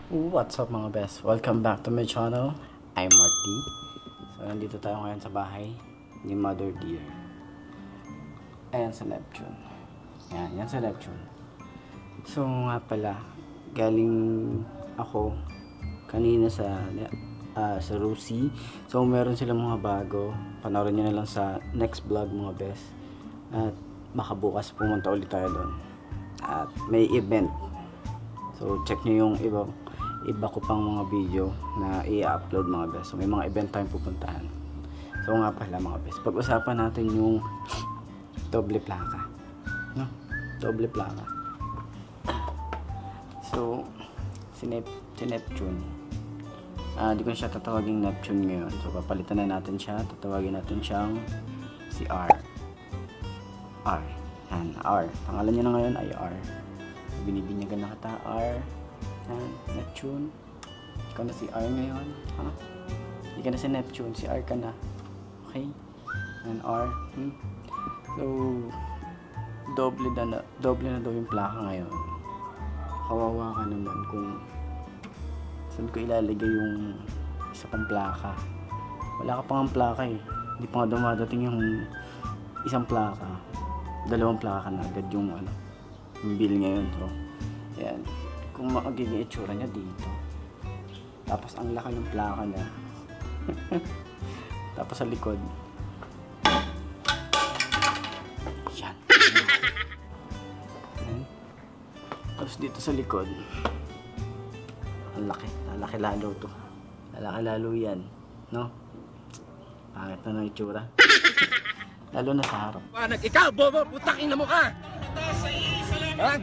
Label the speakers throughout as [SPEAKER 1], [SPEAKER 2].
[SPEAKER 1] What's up mga best? Welcome back to my channel. I'm Marty. So nandito tayo ngayon sa bahay ni Mother Dear. Ayan sa Neptune. Yan sa Neptune. So nga pala, galing ako kanina sa Rusi. So meron silang mga bago. Panoorin nyo na lang sa next vlog mga best. At baka bukas pumunta ulit tayo doon. At may event. So check nyo yung iba ko pang mga video na i-upload mga best. So may mga event tayong pupuntahan. So nga pala mga best, pag-usapan natin yung doble plaka. No? Doble plaka. So si Neptune. Di ko na siya tatawagin Neptune ngayon. So papalitan na natin siya. Tatawagin natin siyang si R. R. Yan, R. Pangalan niya na ngayon ay R. Binibinyagan na kita, R. Neptune. Ikaw na si R ngayon. Ha? Hindi ka na si Neptune. Si R ka na. Okay? And R. So, doble na daw yung plaka ngayon. Kawawa ka naman kung saan ko ilalagay yung isa pang plaka. Wala ka pang plaka eh. Hindi pa nga dumadating yung isang plaka. Dalawang plaka na agad yung yung bill ngayon. So, yan. Kung magiging itsura niya dito. Tapos ang laki ng plaka niya. Tapos sa likod. Yan. Tapos dito sa likod. Ang laki lalo to. Lalaki lalo yan. No? Pangit na ng itsura. Lalo na sa harap.
[SPEAKER 2] Panag ikaw, bobo, putang ina mo ka! Ha?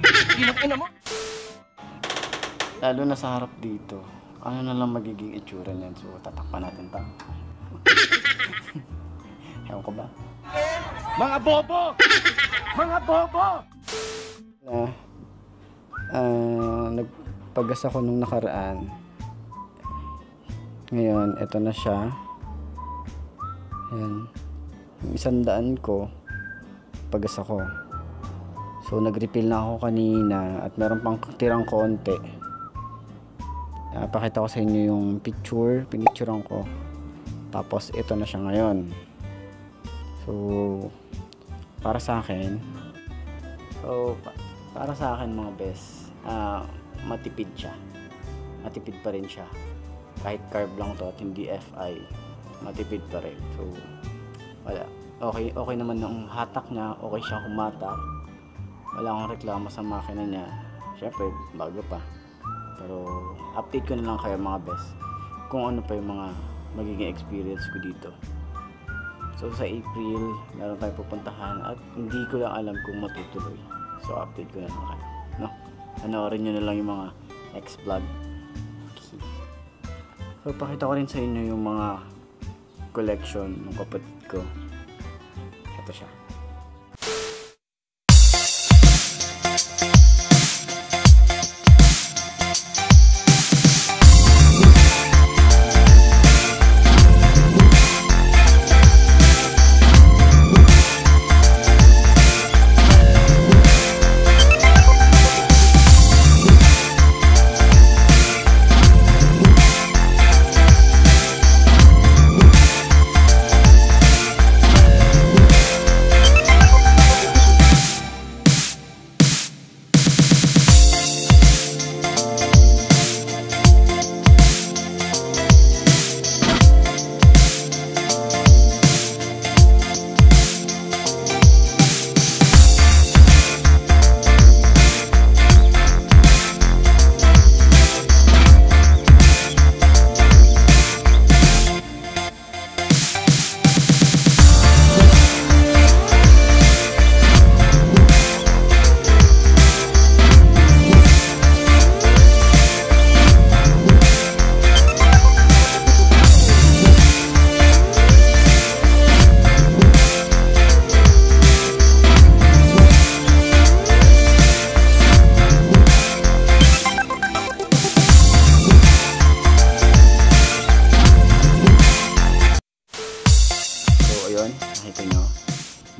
[SPEAKER 2] Ina mo?
[SPEAKER 1] Lalo na sa harap dito. Ano na lang magiging itsura niyan. So, tatakpan natin ito. Ewan ko ba?
[SPEAKER 2] Mga bobo! Mga bobo!
[SPEAKER 1] Nagpagas ako nung nakaraan. Ngayon, eto na siya. Ayan. Yung 100 ko, pagas ako. So, nag-refill na ako kanina at meron pang tirang konti. Pakita ko sa inyo yung pinicturean ko. Tapos ito na siya ngayon. So para sa akin mga best, matipid siya. Matipid pa rin siya. Kahit carb lang to at hindi FI, matipid pa rin. So wala. Okay naman ng hatak niya, okay siya kumatak. Wala akong reklamo sa makina niya. Syempre, bago pa. Pero update ko na lang kayo mga best kung ano pa yung mga magiging experience ko dito. So sa April meron tayong pupuntahan at hindi ko lang alam kung matutuloy. So update ko na lang kayo, no? Panoorin nyo na lang yung mga next vlog. Okay. So pakita ko rin sa inyo yung mga collection ng kapatid ko. Ito siya.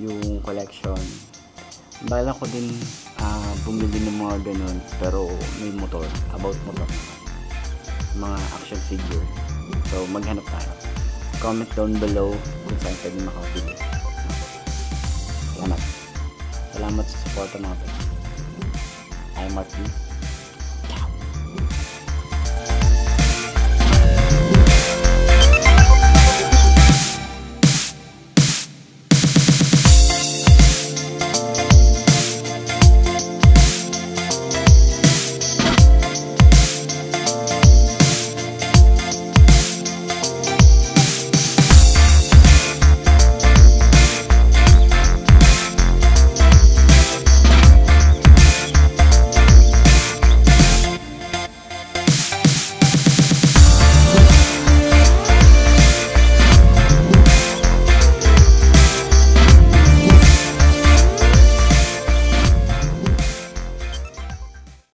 [SPEAKER 1] yung collection. Bala ko din bumili ng mga ganun, pero may motor, about motor. mga action figure. So, maghanap tayo. Comment down below kung saan pwede makapili. Salamat. Salamat sa suporta natin. I'm Martin.